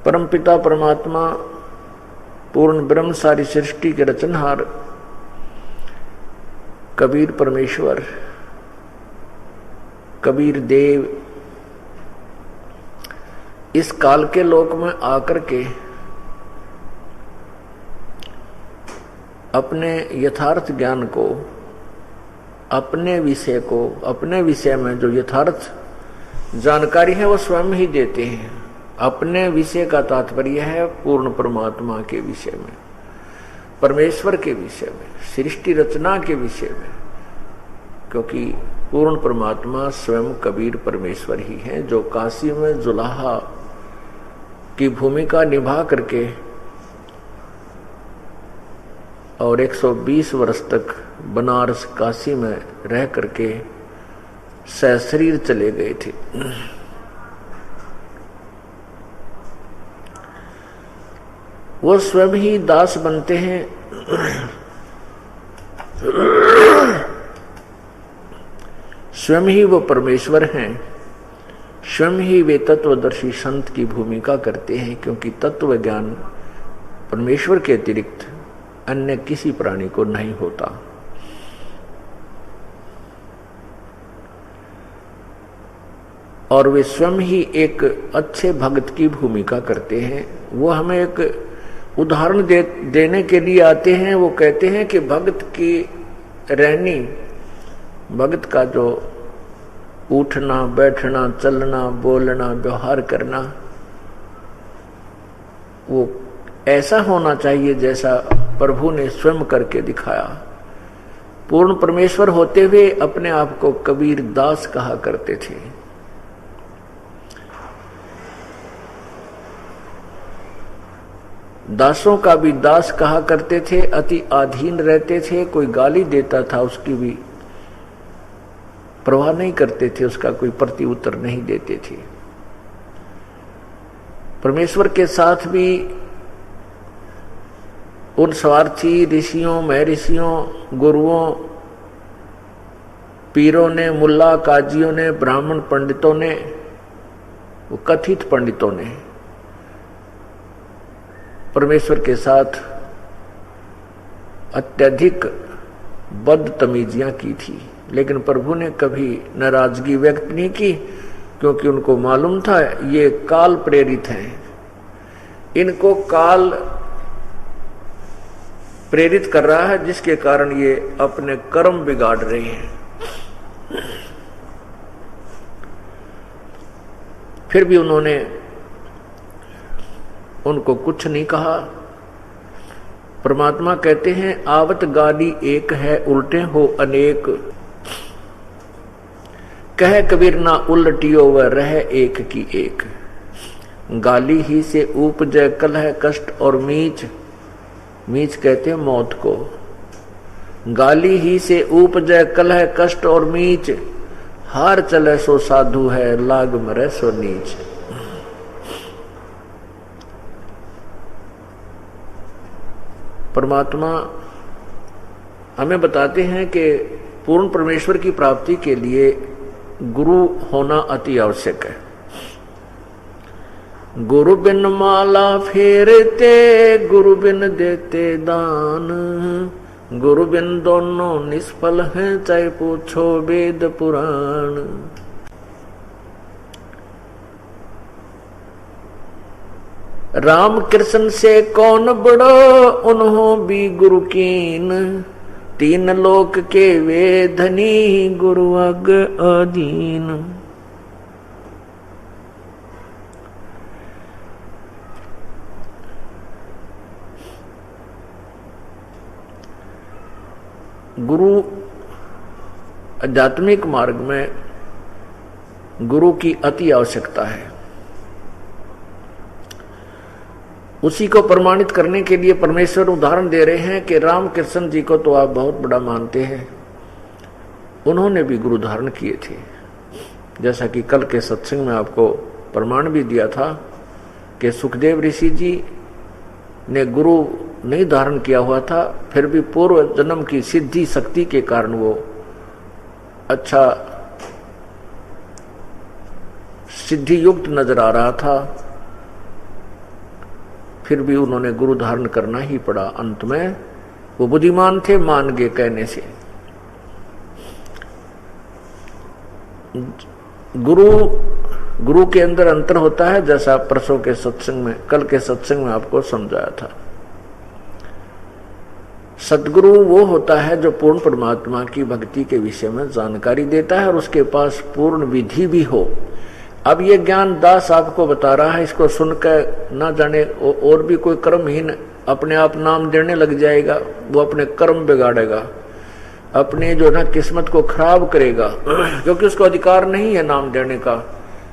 परमपिता परमात्मा पूर्ण ब्रह्म सारी सृष्टि के रचनहार कबीर परमेश्वर, कबीर देव इस काल के लोक में आकर के अपने यथार्थ ज्ञान को, अपने विषय को, अपने विषय में जो यथार्थ जानकारी है वो स्वयं ही देते हैं। अपने विषय का तात्पर्य है पूर्ण परमात्मा के विषय में, परमेश्वर के विषय में, सृष्टि रचना के विषय में, क्योंकि पूर्ण परमात्मा स्वयं कबीर परमेश्वर ही हैं, जो काशी में जुलाहा की भूमिका निभा करके और 120 वर्ष तक बनारस काशी में रह करके सशरीर चले गए थे। वो स्वयं ही दास बनते हैं, स्वयं ही वो परमेश्वर हैं, स्वयं ही वे तत्वदर्शी संत की भूमिका करते हैं, क्योंकि तत्व ज्ञान परमेश्वर के अतिरिक्त अन्य किसी प्राणी को नहीं होता। और वे स्वयं ही एक अच्छे भक्त की भूमिका करते हैं। वो हमें एक उदाहरण देने के लिए आते हैं। वो कहते हैं कि भक्त की रहनी, भक्त का जो उठना बैठना चलना बोलना व्यवहार करना, वो ऐसा होना चाहिए जैसा प्रभु ने स्वयं करके दिखाया। पूर्ण परमेश्वर होते हुए अपने आप को कबीर दास कहा करते थे। दासों का भी दास कहा करते थे, अति अधीन रहते थे। कोई गाली देता था उसकी भी परवाह नहीं करते थे, उसका कोई प्रति उत्तर नहीं देते थे। परमेश्वर के साथ भी उन स्वार्थी ऋषियों, महर्षियों, गुरुओं, पीरों ने, मुल्ला काजियों ने, ब्राह्मण पंडितों ने, वो कथित पंडितों ने परमेश्वर के साथ अत्यधिक बदतमीजियां की थी, लेकिन प्रभु ने कभी नाराजगी व्यक्त नहीं की, क्योंकि उनको मालूम था ये काल प्रेरित हैं, इनको काल प्रेरित कर रहा है, जिसके कारण ये अपने कर्म बिगाड़ रहे हैं। फिर भी उन्होंने उनको कुछ नहीं कहा। परमात्मा कहते हैं आवत गाली एक है, उल्टे हो अनेक, कह कबीर ना उल्टियो व रह एक की एक। गाली ही से उपजय कलह कष्ट और मीच, मीच कहते हैं मौत को। गाली ही से उपजय कलह कष्ट और मीच, हार चले सो साधु है लाग मरे सो नीच। परमात्मा हमें बताते हैं कि पूर्ण परमेश्वर की प्राप्ति के लिए गुरु होना अति आवश्यक है। गुरु बिन माला फेरते, गुरु बिन देते दान, गुरु बिन दोनों निष्फल हैं, चाहे पूछो वेद पुराण। राम कृष्ण से कौन बड़ो, उन्हों भी गुरु कीन, तीन लोक के वे धनी, गुरु अग अधीन। गुरु आध्यात्मिक मार्ग में गुरु की अति आवश्यकता है। उसी को प्रमाणित करने के लिए परमेश्वर उदाहरण दे रहे हैं कि राम कृष्ण जी को तो आप बहुत बड़ा मानते हैं, उन्होंने भी गुरु धारण किए थे। जैसा कि कल के सत्संग में आपको प्रमाण भी दिया था कि सुखदेव ऋषि जी ने गुरु नहीं धारण किया हुआ था, फिर भी पूर्व जन्म की सिद्धि शक्ति के कारण वो अच्छा सिद्धि युक्त नजर आ रहा था। फिर भी उन्होंने गुरु धारण करना ही पड़ा। अंत में वो बुद्धिमान थे, मान गए कहने से। गुरु के अंदर अंतर होता है, जैसा परसों के सत्संग में, कल के सत्संग में आपको समझाया था। सदगुरु वो होता है जो पूर्ण परमात्मा की भक्ति के विषय में जानकारी देता है और उसके पास पूर्ण विधि भी हो। अब ये ज्ञान दास आपको बता रहा है, इसको सुनकर ना जाने और भी कोई कर्महीन अपने आप नाम देने लग जाएगा, वो अपने कर्म बिगाड़ेगा, अपने जो ना किस्मत को खराब करेगा, क्योंकि उसको अधिकार नहीं है नाम देने का।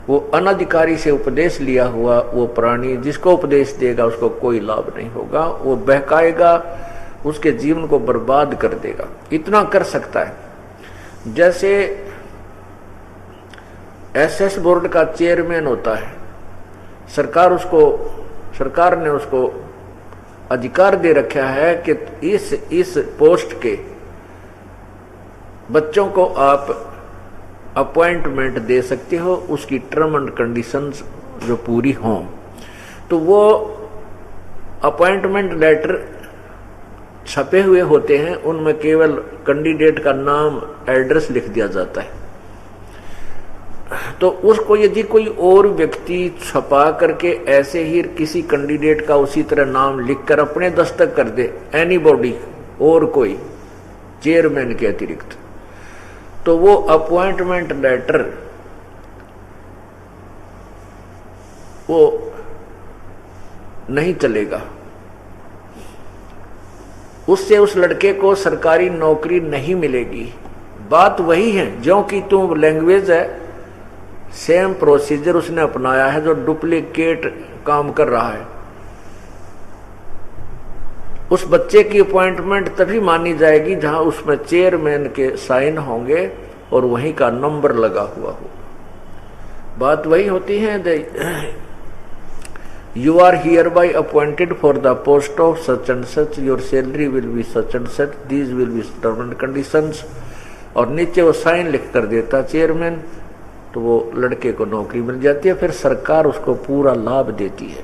वो अनधिकारी से उपदेश लिया हुआ वो प्राणी जिसको उपदेश देगा उसको कोई लाभ नहीं होगा, वो बहकाएगा, उसके जीवन को बर्बाद कर देगा। इतना कर सकता है। जैसे एसएस बोर्ड का चेयरमैन होता है, सरकार ने उसको अधिकार दे रखा है कि इस पोस्ट के बच्चों को आप अपॉइंटमेंट दे सकते हो, उसकी टर्म एंड कंडीशंस जो पूरी हों। तो वो अपॉइंटमेंट लेटर छपे हुए होते हैं, उनमें केवल कैंडिडेट का नाम, एड्रेस लिख दिया जाता है। तो उसको यदि कोई और व्यक्ति छपा करके ऐसे ही किसी कैंडिडेट का उसी तरह नाम लिखकर अपने दस्तक कर दे, एनीबॉडी और कोई चेयरमैन के अतिरिक्त, तो वो अपॉइंटमेंट लेटर वो नहीं चलेगा। उससे उस लड़के को सरकारी नौकरी नहीं मिलेगी। बात वही है, जो कि तुम लैंग्वेज है, सेम प्रोसीजर उसने अपनाया है जो डुप्लीकेट काम कर रहा है। उस बच्चे की अपॉइंटमेंट तभी मानी जाएगी जहां उसमें चेयरमैन के साइन होंगे और वहीं का नंबर लगा हुआ हो। बात वही होती है, You are hereby appointed for the post of such and such, your salary will be such and such, these will be terms and conditions, और नीचे वो साइन लिख कर देता चेयरमैन, तो वो लड़के को नौकरी मिल जाती है। फिर सरकार उसको पूरा लाभ देती है।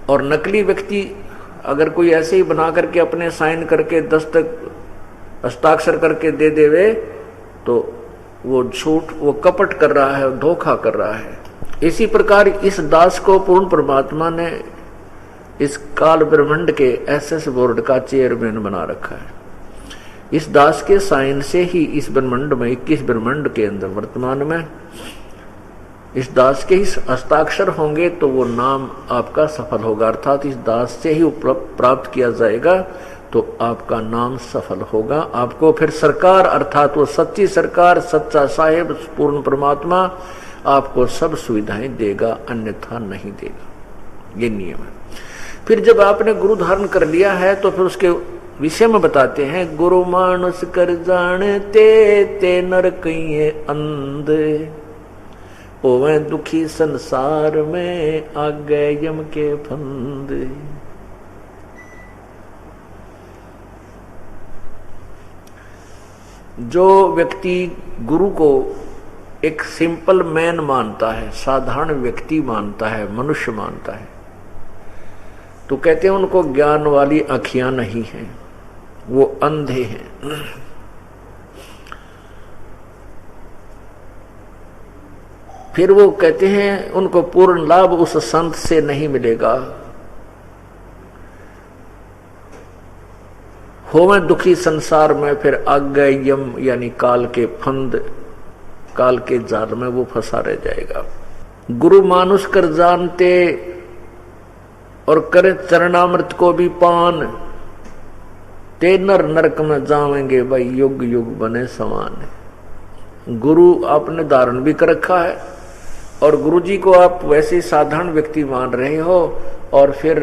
और नकली व्यक्ति अगर कोई ऐसे ही बना करके अपने साइन करके दस्तक हस्ताक्षर करके दे देवे, तो वो झूठ, वो कपट कर रहा है, धोखा कर रहा है। इसी प्रकार इस दास को पूर्ण परमात्मा ने इस काल ब्रह्मांड के एसएस बोर्ड का चेयरमैन बना रखा है। इस दास के साइन से ही इस ब्रह्मांड में, 21 ब्रह्मांड के अंदर वर्तमान में इस दास के ही हस्ताक्षर होंगे तो वो नाम आपका सफल होगा। अर्थात इस दास से ही प्राप्त किया जाएगा तो आपका नाम सफल होगा। आपको फिर सरकार, अर्थात वो सच्ची सरकार, सच्चा साहेब पूर्ण परमात्मा आपको सब सुविधाएं देगा, अन्यथा नहीं देगा। ये नियम है। फिर जब आपने गुरु धारण कर लिया है तो फिर उसके विषय में बताते हैं, गुरु मानुष कर जानते ते नर कहिए अंधे, ओवे दुखी संसार में आ गए यम के फंदे। जो व्यक्ति गुरु को एक सिंपल मैन मानता है, साधारण व्यक्ति मानता है, मनुष्य मानता है, तो कहते हैं उनको ज्ञान वाली आँखियां नहीं हैं, वो अंधे हैं। फिर वो कहते हैं उनको पूर्ण लाभ उस संत से नहीं मिलेगा। होवे दुखी संसार में, फिर आज्ञा यम यानी काल के फंद, काल के जाल में वो फंसा रह जाएगा। गुरु मानुष कर जानते और करे चरणामृत को भी पान, ते नर नरक में जावेंगे भाई युग युग बने समान। गुरु आपने धारण भी कर रखा है और गुरु जी को आप वैसे साधारण व्यक्ति मान रहे हो और फिर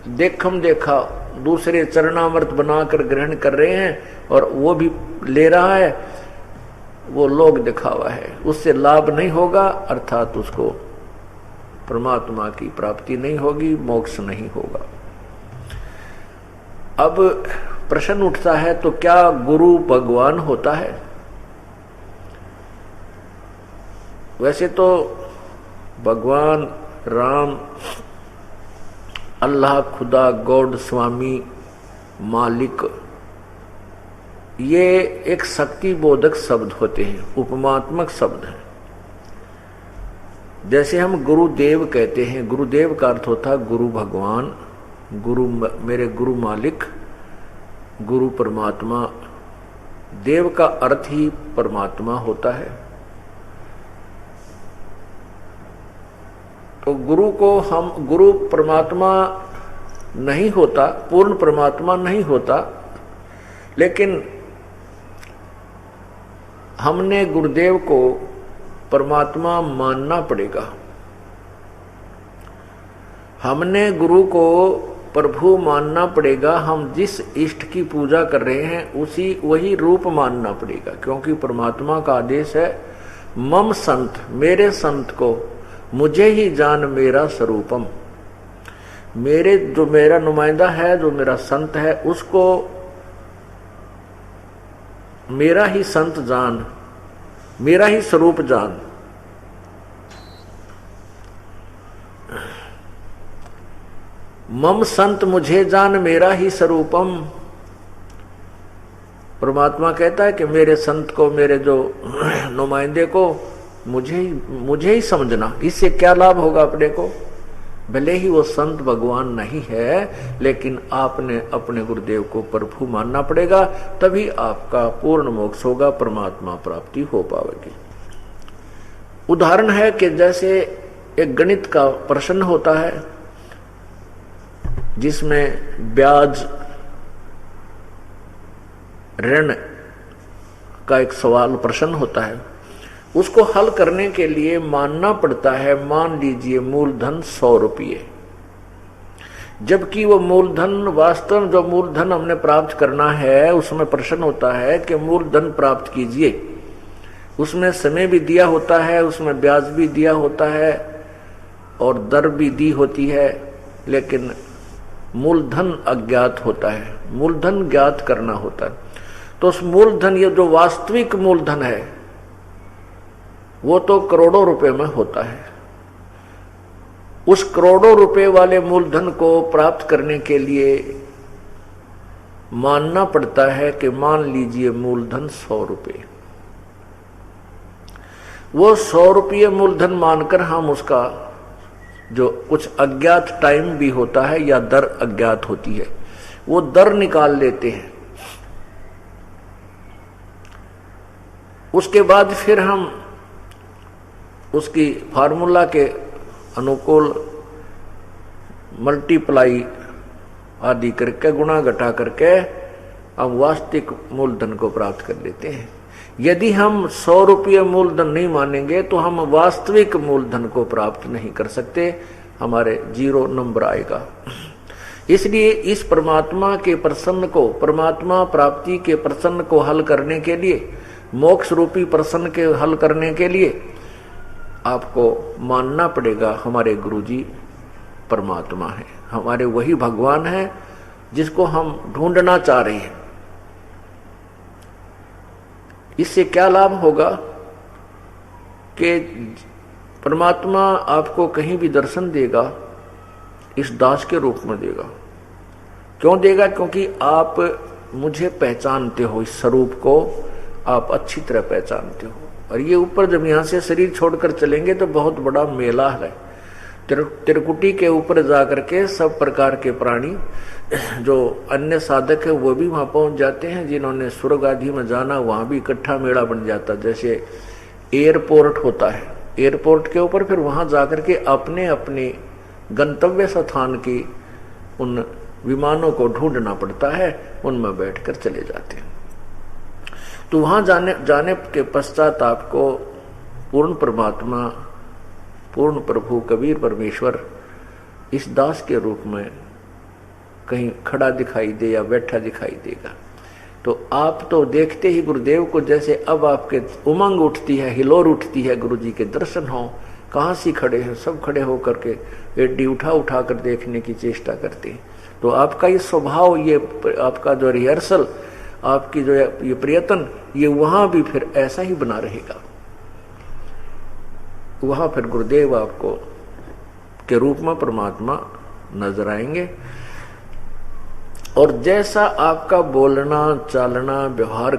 देखम देखा दूसरे चरणामृत बनाकर ग्रहण कर रहे हैं और वो भी ले रहा है, वो लोग दिखावा है, उससे लाभ नहीं होगा, अर्थात उसको परमात्मा की प्राप्ति नहीं होगी, मोक्ष नहीं होगा। अब प्रश्न उठता है, तो क्या गुरु भगवान होता है? वैसे तो भगवान राम अल्लाह, खुदा, गॉड, स्वामी, मालिक, ये एक शक्ति बोधक शब्द होते हैं, उपमात्मक शब्द हैं। जैसे हम गुरुदेव कहते हैं, गुरुदेव का अर्थ होता है गुरु भगवान, गुरु मेरे गुरु मालिक, गुरु परमात्मा। देव का अर्थ ही परमात्मा होता है। तो गुरु को हम गुरु परमात्मा नहीं होता, पूर्ण परमात्मा नहीं होता, लेकिन हमने गुरुदेव को परमात्मा मानना पड़ेगा। हमने गुरु को प्रभु मानना पड़ेगा। हम जिस इष्ट की पूजा कर रहे हैं वही रूप मानना पड़ेगा, क्योंकि परमात्मा का आदेश है मम संत, मेरे संत को मुझे ही जान मेरा स्वरूपम। मेरे जो मेरा नुमाइंदा है, जो मेरा संत है, उसको मेरा ही संत जान, मेरा ही स्वरूप जान। मम संत मुझे जान मेरा ही स्वरूपम। परमात्मा कहता है कि मेरे संत को, मेरे जो नुमाइंदे को मुझे ही समझना। इससे क्या लाभ होगा अपने को? भले ही वो संत भगवान नहीं है, लेकिन आपने अपने गुरुदेव को प्रभु मानना पड़ेगा, तभी आपका पूर्ण मोक्ष होगा, परमात्मा प्राप्ति हो पाएगी। उदाहरण है कि जैसे एक गणित का प्रश्न होता है जिसमें ब्याज ऋण का एक सवाल प्रश्न होता है। उसको हल करने के लिए मानना पड़ता है, मान लीजिए मूलधन 100 रुपये, जबकि वो मूलधन वास्तव जो मूलधन हमने प्राप्त करना है, उसमें प्रश्न होता है कि मूलधन प्राप्त कीजिए। उसमें समय भी दिया होता है, उसमें ब्याज भी दिया होता है और दर भी दी होती है, लेकिन मूलधन अज्ञात होता है, मूलधन ज्ञात करना होता है। तो उस मूलधन, ये जो वास्तविक मूलधन है वो तो करोड़ों रुपए में होता है। उस करोड़ों रुपए वाले मूलधन को प्राप्त करने के लिए मानना पड़ता है कि मान लीजिए मूलधन 100 रुपये। वो 100 रुपये मूलधन मानकर हम उसका जो कुछ अज्ञात टाइम भी होता है या दर अज्ञात होती है, वो दर निकाल लेते हैं। उसके बाद फिर हम उसकी फार्मूला के अनुकूल मल्टीप्लाई आदि करके, गुणा घटा करके हम वास्तविक मूलधन को प्राप्त कर लेते हैं। यदि हम 100 रुपये मूलधन नहीं मानेंगे तो हम वास्तविक मूलधन को प्राप्त नहीं कर सकते, हमारे 0 नंबर आएगा। इसलिए इस परमात्मा के प्रसन्न को, परमात्मा प्राप्ति के प्रसन्न को हल करने के लिए, मोक्ष रूपी प्रसन्न के हल करने के लिए आपको मानना पड़ेगा हमारे गुरुजी परमात्मा है, हमारे वही भगवान है जिसको हम ढूंढना चाह रहे हैं। इससे क्या लाभ होगा कि परमात्मा आपको कहीं भी दर्शन देगा, इस दास के रूप में देगा। क्यों देगा? क्योंकि आप मुझे पहचानते हो, इस स्वरूप को आप अच्छी तरह पहचानते हो। और ये ऊपर जब यहाँ से शरीर छोड़कर चलेंगे तो बहुत बड़ा मेला है। त्रिकुटी के ऊपर जाकर के सब प्रकार के प्राणी, जो अन्य साधक है, वो भी वहां पहुंच जाते हैं। जिन्होंने स्वर्ग आदि में जाना, वहां भी इकट्ठा मेला बन जाता। जैसे एयरपोर्ट होता है, एयरपोर्ट के ऊपर फिर वहां जाकर के अपने अपने गंतव्य स्थान की उन विमानों को ढूंढना पड़ता है, उनमें बैठकर चले जाते हैं। तो वहां जाने के पश्चात आपको पूर्ण परमात्मा, पूर्ण प्रभु कबीर परमेश्वर इस दास के रूप में कहीं खड़ा दिखाई दे या बैठा दिखाई देगा। तो आप तो देखते ही गुरुदेव को, जैसे अब आपके उमंग उठती है, हिलोर उठती है, गुरु जी के दर्शन हो। कहाँ से खड़े हैं? सब खड़े होकर के एडी उठा उठा कर देखने की चेष्टा करते हैं। तो आपका ये स्वभाव, ये आपका जो रिहर्सल, आपकी जो ये प्रयत्न, ये वहां भी फिर ऐसा ही बना रहेगा। वहां फिर गुरुदेव आपको के रूप में परमात्मा नजर आएंगे। और जैसा आपका बोलना चालना व्यवहार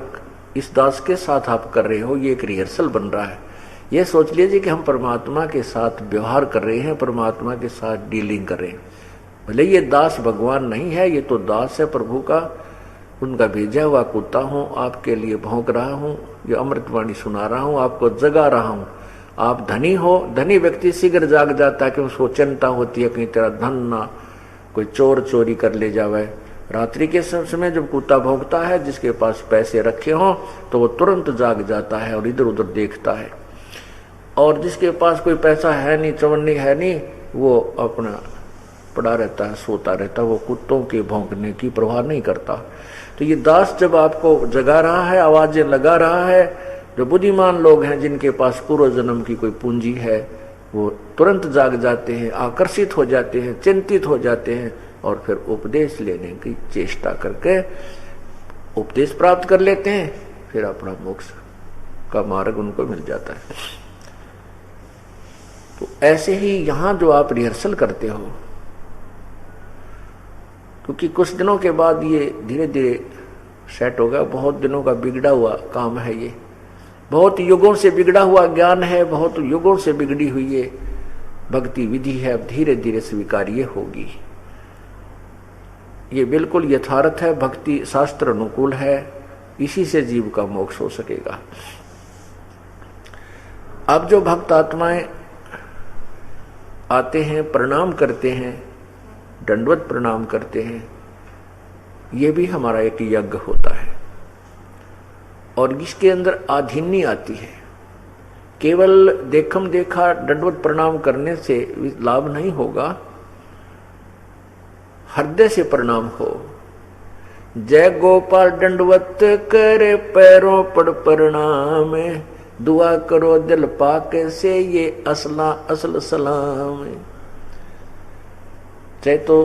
इस दास के साथ आप कर रहे हो, ये एक रिहर्सल बन रहा है। ये सोच लीजिए कि हम परमात्मा के साथ व्यवहार कर रहे हैं, परमात्मा के साथ डीलिंग कर रहे हैं। भले ये दास भगवान नहीं है, ये तो दास है प्रभु का, उनका भेजा हुआ कुत्ता हूँ, आपके लिए भौंक रहा हूँ, ये अमृतवाणी सुना रहा हूँ, आपको जगा रहा हूँ। आप धनी हो, धनी व्यक्ति शीघ्र जाग जाता है, क्योंकि उसको चिंता होती है कहीं तेरा धन ना कोई चोर चोरी कर ले जावे। रात्रि के समय जब कुत्ता भौंकता है, जिसके पास पैसे रखे हों तो वो तुरंत जाग जाता है और इधर उधर देखता है, और जिसके पास कोई पैसा है नहीं, चवन्नी है नहीं, वो अपना पड़ा रहता है, सोता रहता है, वो कुत्तों के भौंकने की परवाह नहीं करता। तो ये दास जब आपको जगा रहा है, आवाजें लगा रहा है, जो बुद्धिमान लोग हैं जिनके पास पूर्व जन्म की कोई पूंजी है, वो तुरंत जाग जाते हैं, आकर्षित हो जाते हैं, चिंतित हो जाते हैं, और फिर उपदेश लेने की चेष्टा करके उपदेश प्राप्त कर लेते हैं, फिर अपना मोक्ष का मार्ग उनको मिल जाता है। तो ऐसे ही यहां जो आप रिहर्सल करते हो, क्योंकि कुछ दिनों के बाद ये धीरे धीरे सेट होगा। बहुत दिनों का बिगड़ा हुआ काम है ये, बहुत युगों से बिगड़ा हुआ ज्ञान है, बहुत युगों से बिगड़ी हुई ये भक्ति विधि है, अब धीरे धीरे स्वीकार्य होगी। ये बिल्कुल यथार्थ है, भक्ति शास्त्र अनुकूल है, इसी से जीव का मोक्ष हो सकेगा। अब जो भक्त आत्माएं आते हैं, प्रणाम करते हैं, दंडवत प्रणाम करते हैं, ये भी हमारा एक यज्ञ होता है, और इसके अंदर आधीन्य आती है। केवल देखम देखा दंडवत प्रणाम करने से लाभ नहीं होगा, हृदय से प्रणाम हो। जय गोपाल दंडवत करे पैरों पड़ प्रणाम, दुआ करो दिल पाके से ये असला असल सलाम। चाहे तो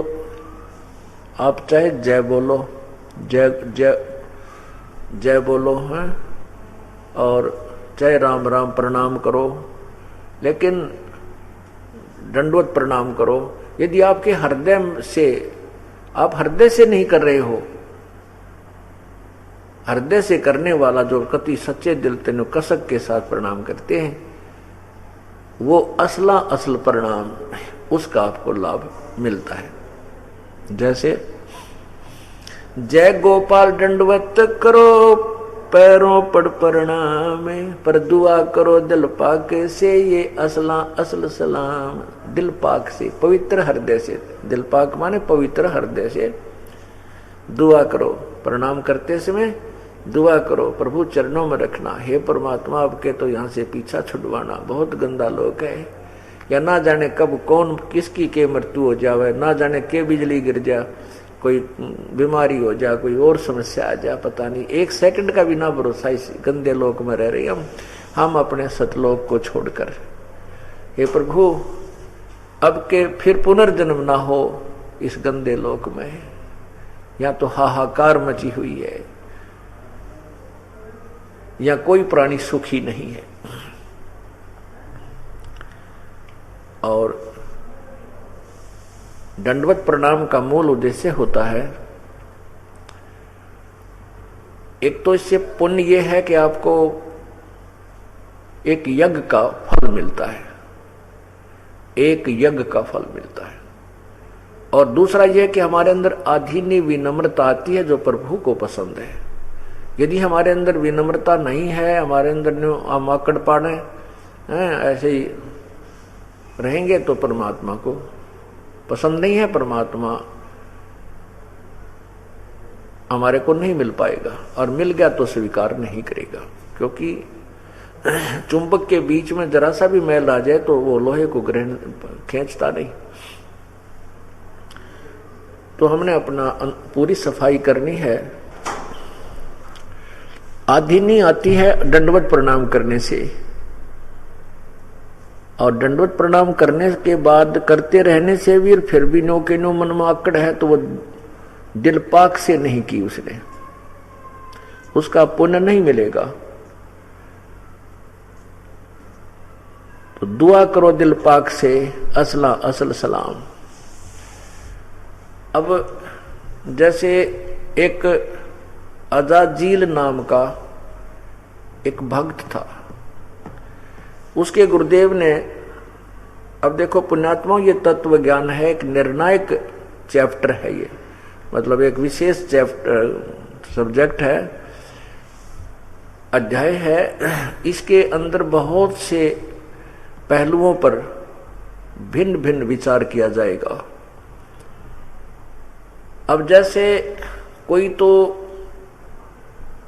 आप चाहे जय बोलो, जय जय जय बोलो हैं, और चाहे राम राम प्रणाम करो, लेकिन दंडवत प्रणाम करो। यदि आपके हृदय से, आप हृदय से नहीं कर रहे हो, हृदय से करने वाला जो कति सच्चे दिल तेनु कसक के साथ प्रणाम करते हैं, वो असला असल प्रणाम, उसका आपको लाभ मिलता है। जैसे जय गोपाल दंडवत करो पैरों पड़ प्रणाम, पर दुआ करो दिल पाक से ये असला असल सलाम। दिल पाक से, पवित्र हृदय से, दिल पाक माने पवित्र हृदय से दुआ करो। प्रणाम करते समय दुआ करो, प्रभु चरणों में रखना, हे परमात्मा आपके तो यहाँ से पीछा छुड़वाना, बहुत गंदा लोग है, या ना जाने कब कौन किसकी के मृत्यु हो जावे, ना जाने के बिजली गिर जा, कोई बीमारी हो जा, कोई और समस्या आ जा, पता नहीं। एक सेकंड का भी ना भरोसा इस गंदे लोक में रह रहे हम अपने सतलोक को छोड़कर। हे प्रभु अब के फिर पुनर्जन्म ना हो इस गंदे लोक में, या तो हाहाकार मची हुई है, या कोई प्राणी सुखी नहीं है। और दंडवत प्रणाम का मूल उद्देश्य होता है, एक तो इससे पुण्य यह है कि आपको एक यज्ञ का फल मिलता है, एक यज्ञ का फल मिलता है, और दूसरा यह कि हमारे अंदर आधीन्य विनम्रता आती है जो प्रभु को पसंद है। यदि हमारे अंदर विनम्रता नहीं है, हमारे अंदर आकड़ पाने ऐसे ही रहेंगे तो परमात्मा को पसंद नहीं है, परमात्मा हमारे को नहीं मिल पाएगा, और मिल गया तो स्वीकार नहीं करेगा। क्योंकि चुंबक के बीच में जरा सा भी मैल आ जाए तो वो लोहे को ग्रहण खींचता नहीं। तो हमने अपना पूरी सफाई करनी है। आधीनी आती है दंडवत प्रणाम करने से, और दंडवत प्रणाम करने के बाद करते रहने से भी फिर भी नो के नो मन में आकड़ है, तो वो दिल पाक से नहीं की उसने, उसका पुण्य नहीं मिलेगा। तो दुआ करो दिल पाक से असला असल सलाम। अब जैसे एक अजाजील नाम का एक भक्त था, उसके गुरुदेव ने, अब देखो पुण्यात्मा, ये तत्व ज्ञान है, एक निर्णायक चैप्टर है ये, मतलब एक विशेष चैप्टर सब्जेक्ट है, अध्याय है। इसके अंदर बहुत से पहलुओं पर भिन्न भिन्न विचार किया जाएगा। अब जैसे कोई तो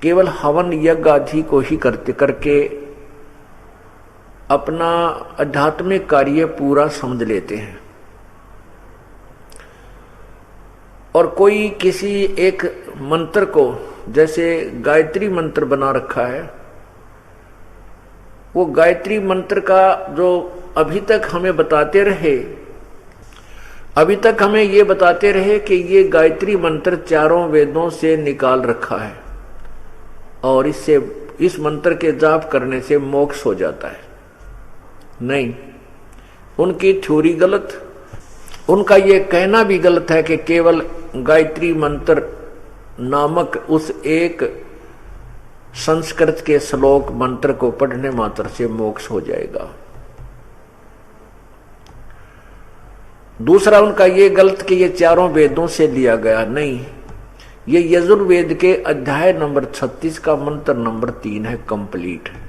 केवल हवन यज्ञ आदि को ही करके अपना आध्यात्मिक कार्य पूरा समझ लेते हैं, और कोई किसी एक मंत्र को, जैसे गायत्री मंत्र बना रखा है, वो गायत्री मंत्र का जो अभी तक हमें बताते रहे, अभी तक हमें ये बताते रहे कि ये गायत्री मंत्र चारों वेदों से निकाल रखा है और इससे, इस मंत्र के जाप करने से मोक्ष हो जाता है। नहीं, उनकी थ्योरी गलत, उनका ये कहना भी गलत है कि केवल गायत्री मंत्र नामक उस एक संस्कृत के श्लोक मंत्र को पढ़ने मात्र से मोक्ष हो जाएगा। दूसरा उनका ये गलत कि ये चारों वेदों से लिया गया, नहीं, ये यजुर्वेद के अध्याय नंबर 36 का मंत्र नंबर 3 है, कंप्लीट है।